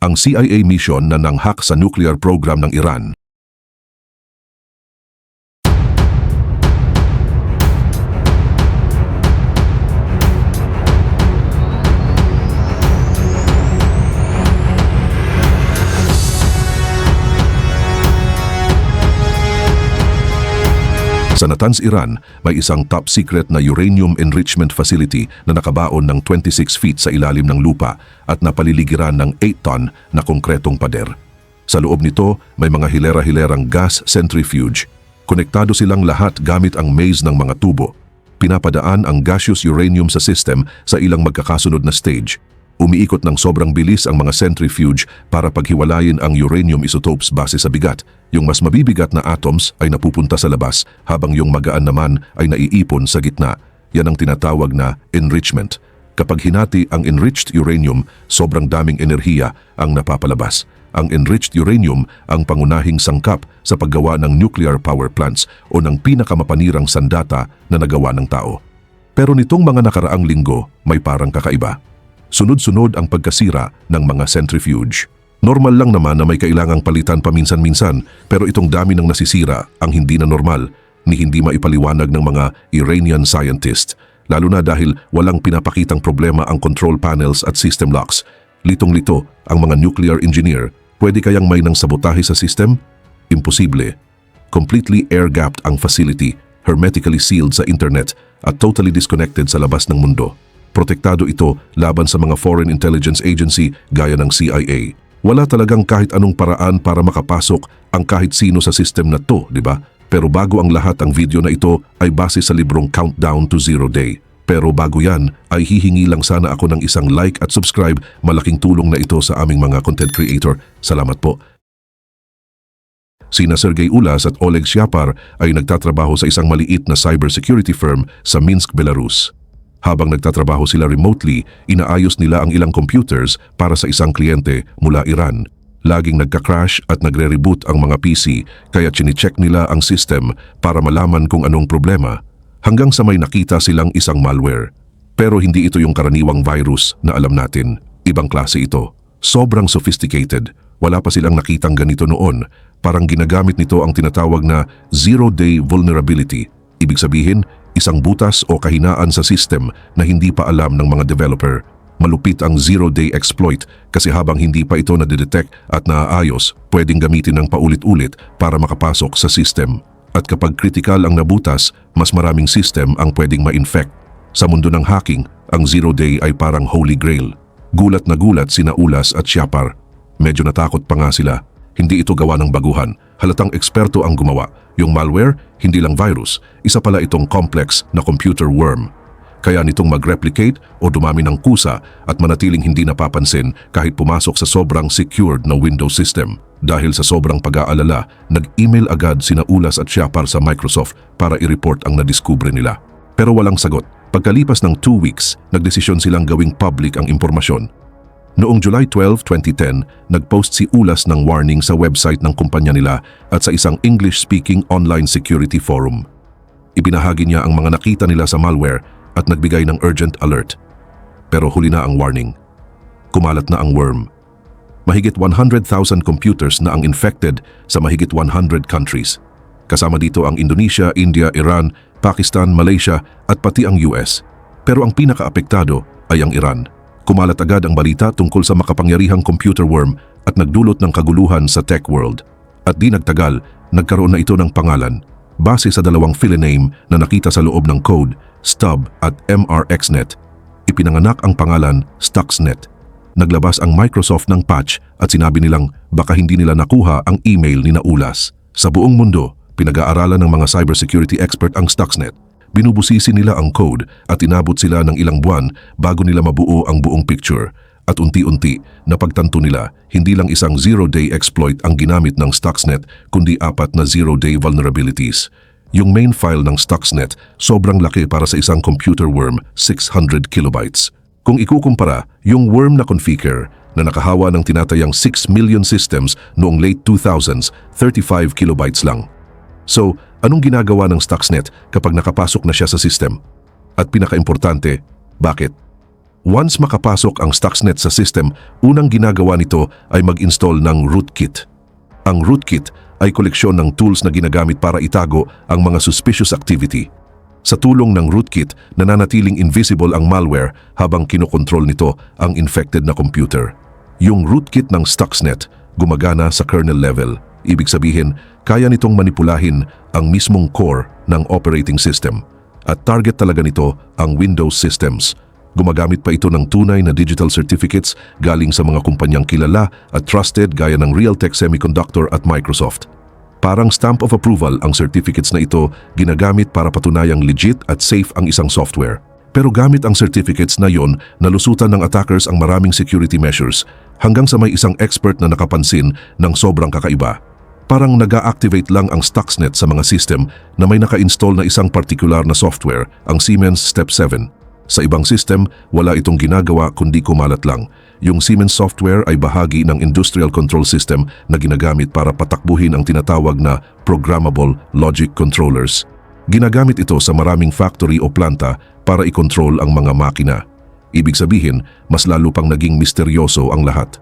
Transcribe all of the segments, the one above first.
ang CIA mission na nanghak sa nuclear program ng Iran. Sa Natanz, Iran, may isang top secret na uranium enrichment facility na nakabaon ng 26 feet sa ilalim ng lupa at napaliligiran ng 8 ton na konkretong pader. Sa loob nito, may mga hilera-hilerang gas centrifuge. Konektado silang lahat gamit ang maze ng mga tubo. Pinapadaan ang gaseous uranium sa system sa ilang magkakasunod na stage. Umiikot ng sobrang bilis ang mga centrifuge para paghiwalayin ang uranium isotopes base sa bigat. Yung mas mabibigat na atoms ay napupunta sa labas habang yung magaan naman ay naiipon sa gitna. Yan ang tinatawag na enrichment. Kapag hinati ang enriched uranium, sobrang daming enerhiya ang napapalabas. Ang enriched uranium ang pangunahing sangkap sa paggawa ng nuclear power plants o ng pinakamapanirang sandata na nagawa ng tao. Pero nitong mga nakaraang linggo, may parang kakaiba. Sunod-sunod ang pagkasira ng mga centrifuge. Normal lang naman na may kailangang palitan paminsan-minsan, pero itong dami ng nasisira ang hindi na normal ni hindi maipaliwanag ng mga Iranian scientist, lalo na dahil walang pinapakitang problema ang control panels at system locks. Litong-lito ang mga nuclear engineer. Pwede kayang may nang sabotahe sa system? Imposible. Completely air-gapped ang facility, hermetically sealed sa internet at totally disconnected sa labas ng mundo. Protektado ito laban sa mga foreign intelligence agency gaya ng CIA. Wala talagang kahit anong paraan para makapasok ang kahit sino sa system na to, di ba? Pero bago ang lahat, ang video na ito ay base sa librong Countdown to Zero Day. Pero bago yan, ay hihingi lang sana ako ng isang like at subscribe. Malaking tulong na ito sa aming mga content creator. Salamat po. Sina Sergey Ulas at Oleg Shapar ay nagtatrabaho sa isang maliit na cybersecurity firm sa Minsk, Belarus. Habang nagtatrabaho sila remotely, inaayos nila ang ilang computers para sa isang kliyente mula Iran. Laging nagka-crash at nagre-reboot ang mga PC kaya chine-check nila ang system para malaman kung anong problema. Hanggang sa may nakita silang isang malware. Pero hindi ito yung karaniwang virus na alam natin. Ibang klase ito. Sobrang sophisticated. Wala pa silang nakitang ganito noon. Parang ginagamit nito ang tinatawag na zero-day vulnerability. Ibig sabihin, isang butas o kahinaan sa system na hindi pa alam ng mga developer. Malupit ang zero-day exploit kasi habang hindi pa ito nadidetect at naaayos, pwedeng gamitin ng paulit-ulit para makapasok sa system. At kapag critical ang nabutas, mas maraming system ang pwedeng ma-infect. Sa mundo ng hacking, ang zero-day ay parang holy grail. Gulat na gulat sina Ulas at Shapar. Medyo natakot pa nga sila. Hindi ito gawa ng baguhan. Halatang eksperto ang gumawa. Yung malware, hindi lang virus. Isa pala itong complex na computer worm. Kaya nitong mag-replicate o dumami ng kusa at manatiling hindi napapansin kahit pumasok sa sobrang secured na Windows system. Dahil sa sobrang pag-aalala, nag-email agad sina Ulas at Shapar sa Microsoft para i-report ang nadiskubre nila. Pero walang sagot. Pagkalipas ng 2 weeks, nagdesisyon silang gawing public ang impormasyon. Noong July 12, 2010, nag-post si Ulas ng warning sa website ng kumpanya nila at sa isang English-speaking online security forum. Ibinahagi niya ang mga nakita nila sa malware at nagbigay ng urgent alert. Pero huli na ang warning. Kumalat na ang worm. Mahigit 100,000 computers na ang infected sa mahigit 100 countries. Kasama dito ang Indonesia, India, Iran, Pakistan, Malaysia at pati ang US. Pero ang pinaka-apektado ay ang Iran. Kumalat agad ang balita tungkol sa makapangyarihang computer worm at nagdulot ng kaguluhan sa tech world. At di nagtagal, nagkaroon na ito ng pangalan. Base sa dalawang filename na nakita sa loob ng code, Stub at MRXNet, ipinanganak ang pangalan Stuxnet. Naglabas ang Microsoft ng patch at sinabi nilang baka hindi nila nakuha ang email ni Ulas. Sa buong mundo, pinag-aaralan ng mga cybersecurity expert ang Stuxnet. Binubusisi nila ang code at inabot sila ng ilang buwan bago nila mabuo ang buong picture. At unti-unti, napagtanto nila, hindi lang isang zero-day exploit ang ginamit ng Stuxnet, kundi 4 na zero-day vulnerabilities. Yung main file ng Stuxnet, sobrang laki para sa isang computer worm, 600 kilobytes. Kung ikukumpara, yung worm na configure na nakahawa ng tinatayang 6 million systems noong late 2000s, 35 kilobytes lang. So, anong ginagawa ng Stuxnet kapag nakapasok na siya sa system? At pinaka-importante, bakit? Once makapasok ang Stuxnet sa system, unang ginagawa nito ay mag-install ng rootkit. Ang rootkit ay koleksyon ng tools na ginagamit para itago ang mga suspicious activity. Sa tulong ng rootkit, nananatiling invisible ang malware habang kinokontrol nito ang infected na computer. Yung rootkit ng Stuxnet gumagana sa kernel level. Ibig sabihin, kaya nitong manipulahin ang mismong core ng operating system. At target talaga nito ang Windows systems. Gumagamit pa ito ng tunay na digital certificates galing sa mga kumpanyang kilala at trusted gaya ng Realtek Semiconductor at Microsoft. Parang stamp of approval ang certificates na ito ginagamit para patunayang legit at safe ang isang software. Pero gamit ang certificates na yon, nalusutan ng attackers ang maraming security measures hanggang sa may isang expert na nakapansin ng sobrang kakaiba. Parang nag-a-activate lang ang Stuxnet sa mga system na may naka-install na isang partikular na software, ang Siemens Step 7. Sa ibang system, wala itong ginagawa kundi kumalat lang. Yung Siemens software ay bahagi ng industrial control system na ginagamit para patakbuhin ang tinatawag na programmable logic controllers. Ginagamit ito sa maraming factory o planta para i-control ang mga makina. Ibig sabihin, mas lalo pang naging misteryoso ang lahat.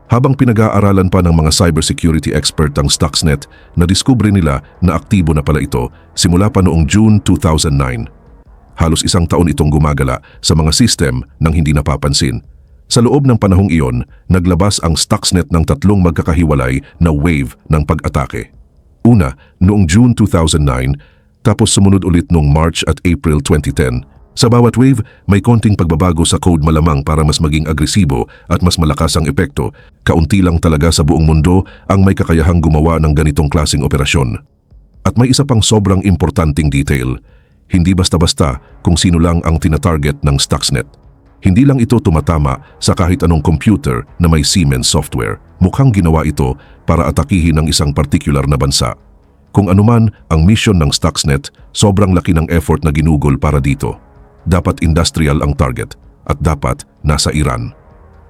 Habang pinag-aaralan pa ng mga cybersecurity expert ang Stuxnet, nadiskubre nila na aktibo na pala ito simula pa noong June 2009. Halos isang taon itong gumagala sa mga system nang hindi napapansin. Sa loob ng panahong iyon, naglabas ang Stuxnet ng tatlong magkakahiwalay na wave ng pag-atake. Una, noong June 2009, tapos sumunod ulit noong March at April 2010. Sa bawat wave, may konting pagbabago sa code malamang para mas maging agresibo at mas malakas ang epekto. Kaunti lang talaga sa buong mundo ang may kakayahang gumawa ng ganitong klaseng operasyon. At may isa pang sobrang importanting detail. Hindi basta-basta kung sino lang ang tinatarget ng Stuxnet. Hindi lang ito tumatama sa kahit anong computer na may Siemens software. Mukhang ginawa ito para atakihin ang isang partikular na bansa. Kung anuman ang mission ng Stuxnet, sobrang laki ng effort na ginugol para dito. Dapat industrial ang target at dapat nasa Iran.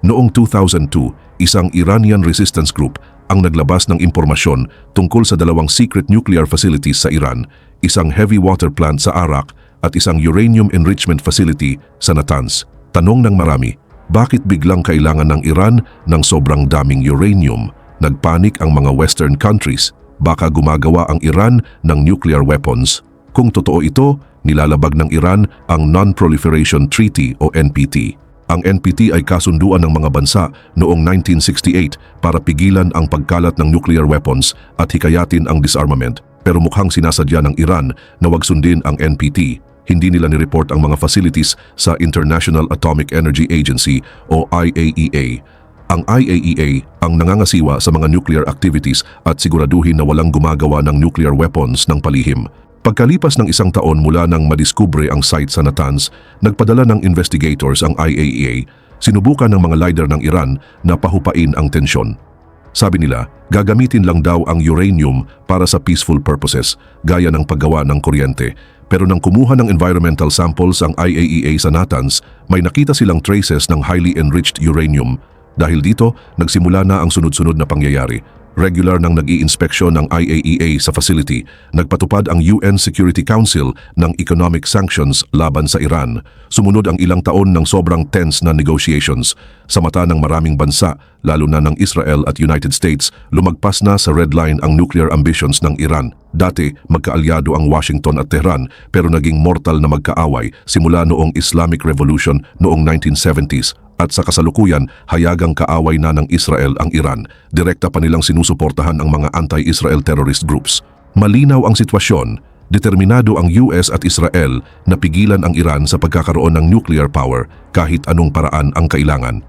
Noong 2002, isang Iranian resistance group ang naglabas ng impormasyon tungkol sa dalawang secret nuclear facilities sa Iran, isang heavy water plant sa Arak at isang uranium enrichment facility sa Natanz. Tanong ng marami, bakit biglang kailangan ng Iran ng sobrang daming uranium? Nagpanik ang mga Western countries. Baka gumagawa ang Iran ng nuclear weapons. Kung totoo ito, nilalabag ng Iran ang Non-Proliferation Treaty o NPT. Ang NPT ay kasunduan ng mga bansa noong 1968 para pigilan ang pagkalat ng nuclear weapons at hikayatin ang disarmament. Pero mukhang sinasadya ng Iran na wag sundin ang NPT. Hindi nila nireport ang mga facilities sa International Atomic Energy Agency o IAEA. Ang IAEA ang nangangasiwa sa mga nuclear activities at siguraduhin na walang gumagawa ng nuclear weapons ng palihim. Pagkalipas ng isang taon mula nang madiskubre ang site sa Natanz, nagpadala ng investigators ang IAEA. Sinubukan ng mga leader ng Iran na pahupain ang tensyon. Sabi nila, gagamitin lang daw ang uranium para sa peaceful purposes, gaya ng paggawa ng kuryente. Pero nang kumuha ng environmental samples ang IAEA sa Natanz, may nakita silang traces ng highly enriched uranium. Dahil dito, nagsimula na ang sunod-sunod na pangyayari. Regular nang nag-i-inspeksyon ng IAEA sa facility, nagpatupad ang UN Security Council ng economic sanctions laban sa Iran. Sumunod ang ilang taon ng sobrang tense na negotiations. Sa mata ng maraming bansa, lalo na ng Israel at United States, lumagpas na sa red line ang nuclear ambitions ng Iran. Dati, magkaalyado ang Washington at Tehran pero naging mortal na magkaaway simula noong Islamic Revolution noong 1970s. At sa kasalukuyan, hayagang kaaway na ng Israel ang Iran. Direkta pa nilang sinusuportahan ang mga anti-Israel terrorist groups. Malinaw ang sitwasyon. Determinado ang US at Israel na pigilan ang Iran sa pagkakaroon ng nuclear power kahit anong paraan ang kailangan.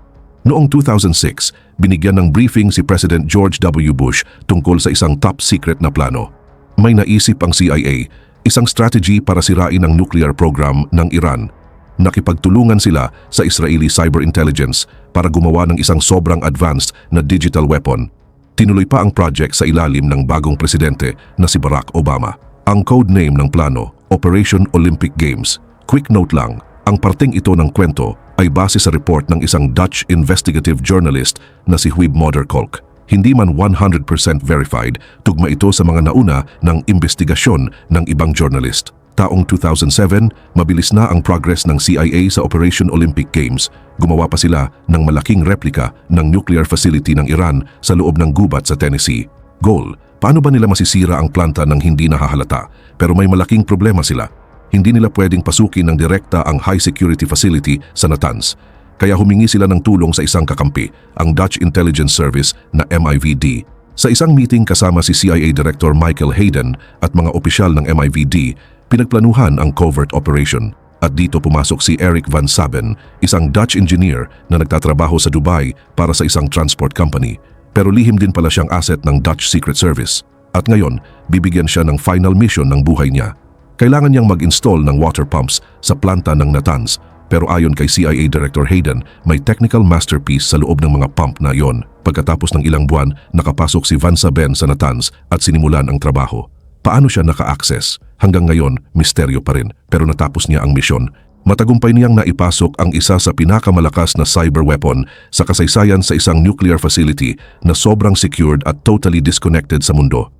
Noong 2006, binigyan ng briefing si President George W. Bush tungkol sa isang top secret na plano. May naisip ang CIA, isang strategy para sirain ang nuclear program ng Iran. Nakipagtulungan sila sa Israeli Cyber Intelligence para gumawa ng isang sobrang advanced na digital weapon. Tinuloy pa ang project sa ilalim ng bagong presidente na si Barack Obama. Ang code name ng plano, Operation Olympic Games. Quick note lang, ang parteng ito ng kwento ay base sa report ng isang Dutch investigative journalist na si Huib Modderkolk. Hindi man 100% verified, tugma ito sa mga nauna ng investigasyon ng ibang journalist. Taong 2007, mabilis na ang progress ng CIA sa Operation Olympic Games. Gumawa pa sila ng malaking replika ng nuclear facility ng Iran sa loob ng gubat sa Tennessee. Goal, paano ba nila masisira ang planta ng hindi nahahalata? Pero may malaking problema sila. Hindi nila pwedeng pasukin ng direkta ang high security facility sa Natanz. Kaya humingi sila ng tulong sa isang kakampi, ang Dutch Intelligence Service na MIVD. Sa isang meeting kasama si CIA Director Michael Hayden at mga opisyal ng MIVD, pinagplanuhan ang covert operation. At dito pumasok si Eric Van Saben, isang Dutch engineer na nagtatrabaho sa Dubai para sa isang transport company. Pero lihim din pala siyang asset ng Dutch Secret Service. At ngayon, bibigyan siya ng final mission ng buhay niya. Kailangan niyang mag-install ng water pumps sa planta ng Natanz. Pero ayon kay CIA Director Hayden, may technical masterpiece sa loob ng mga pump na iyon. Pagkatapos ng ilang buwan, nakapasok si Van Saben sa Natanz at sinimulan ang trabaho. Paano siya naka-access? Hanggang ngayon, misteryo pa rin, pero natapos niya ang misyon. Matagumpay niyang naipasok ang isa sa pinakamalakas na cyber weapon sa kasaysayan sa isang nuclear facility na sobrang secured at totally disconnected sa mundo.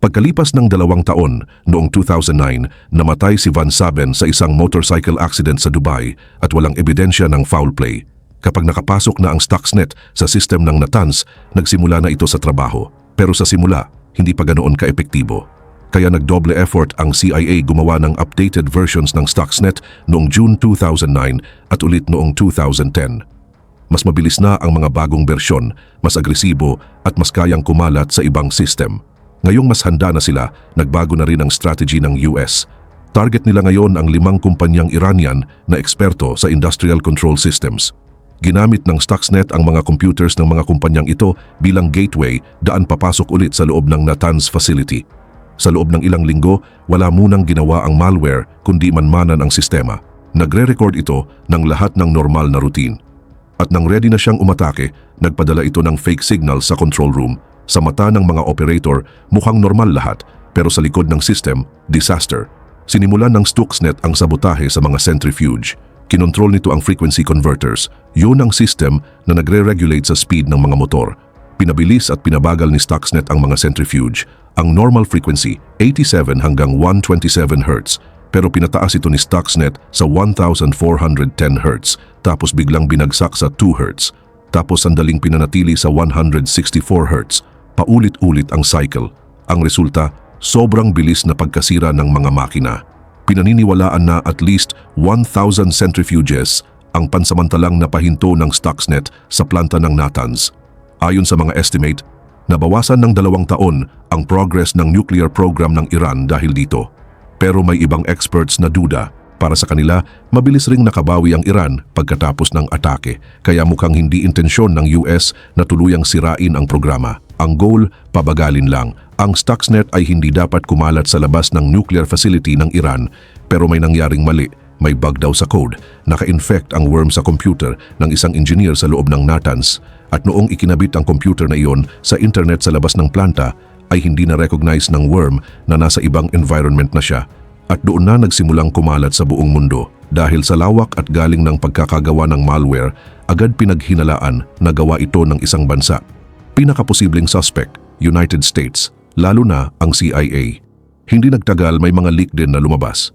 Pagkalipas ng 2 taon, noong 2009, namatay si Van Saben sa isang motorcycle accident sa Dubai at walang ebidensya ng foul play. Kapag nakapasok na ang Stuxnet sa system ng Natanz, nagsimula na ito sa trabaho. Pero sa simula, hindi pa ganoon ka-epektibo. Kaya nagdoble effort ang CIA gumawa ng updated versions ng Stuxnet noong June 2009 at ulit noong 2010. Mas mabilis na ang mga bagong bersyon, mas agresibo at mas kayang kumalat sa ibang system. Ngayong mas handa na sila, nagbago na rin ang strategy ng US. Target nila ngayon ang 5 kumpanyang Iranian na eksperto sa industrial control systems. Ginamit ng Stuxnet ang mga computers ng mga kumpanyang ito bilang gateway daan papasok ulit sa loob ng Natanz facility. Sa loob ng ilang linggo, wala munang ginawa ang malware kundi manmanan ang sistema. Nagre-record ito ng lahat ng normal na routine. At nang ready na siyang umatake, nagpadala ito ng fake signal sa control room. Sa mata ng mga operator, mukhang normal lahat, pero sa likod ng system, disaster. Sinimulan ng Stuxnet ang sabotahe sa mga centrifuge. Kinontrol nito ang frequency converters. Yun ang system na nagre-regulate sa speed ng mga motor. Pinabilis at pinabagal ni Stuxnet ang mga centrifuge. Ang normal frequency, 87 hanggang 127 Hz, pero pinataas ito ni Stuxnet sa 1,410 Hz, tapos biglang binagsak sa 2 Hz, tapos sandaling pinanatili sa 164 Hz. Paulit-ulit ang cycle. Ang resulta, sobrang bilis na pagkasira ng mga makina. Pinaniniwalaan na at least 1,000 centrifuges ang pansamantalang napahinto ng Stuxnet sa planta ng Natanz. Ayon sa mga estimate, nabawasan ng 2 taon ang progress ng nuclear program ng Iran dahil dito. Pero may ibang experts na duda. Para sa kanila, mabilis ring nakabawi ang Iran pagkatapos ng atake, kaya mukhang hindi intensyon ng US na tuluyang sirain ang programa. Ang goal, pabagalin lang. Ang Stuxnet ay hindi dapat kumalat sa labas ng nuclear facility ng Iran, pero may nangyaring mali. May bug daw sa code. Naka-infect ang worm sa computer ng isang engineer sa loob ng Natanz. At noong ikinabit ang computer na iyon sa internet sa labas ng planta, ay hindi na-recognize ng worm na nasa ibang environment na siya. At doon na nagsimulang kumalat sa buong mundo. Dahil sa lawak at galing ng pagkakagawa ng malware, agad pinaghinalaan na gawa ito ng isang bansa. Pinakaposibleng suspect, United States, lalo na ang CIA. Hindi nagtagal may mga leak din na lumabas.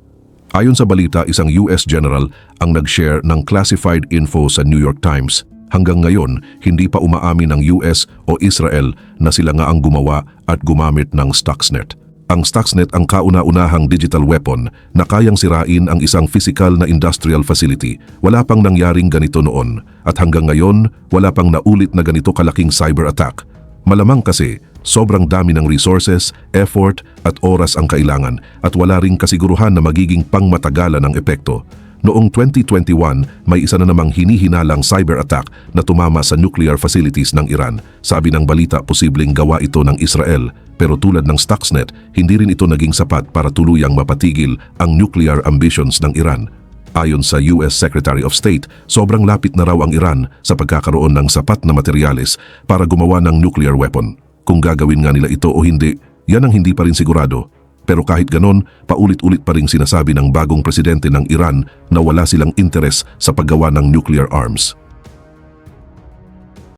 Ayon sa balita, isang US general ang nag-share ng classified info sa New York Times. Hanggang ngayon, hindi pa umaamin ng US o Israel na sila nga ang gumawa at gumamit ng Stuxnet. Ang Stuxnet ang kauna-unahang digital weapon na kayang sirain ang isang physical na industrial facility. Wala pang nangyaring ganito noon at hanggang ngayon, wala pang naulit na ganito kalaking cyber attack. Malamang kasi, sobrang dami ng resources, effort at oras ang kailangan at wala ring kasiguruhan na magiging pangmatagalan ang epekto. Noong 2021, may isa na namang hinihinalang cyber attack na tumama sa nuclear facilities ng Iran. Sabi ng balita, posibleng gawa ito ng Israel. Pero tulad ng Stuxnet, hindi rin ito naging sapat para tuluyang mapatigil ang nuclear ambitions ng Iran. Ayon sa US Secretary of State, sobrang lapit na raw ang Iran sa pagkakaroon ng sapat na materyales para gumawa ng nuclear weapon. Kung gagawin nga nila ito o hindi, yan ang hindi pa rin sigurado. Pero kahit ganon, paulit-ulit pa rin sinasabi ng bagong presidente ng Iran na wala silang interes sa paggawa ng nuclear arms.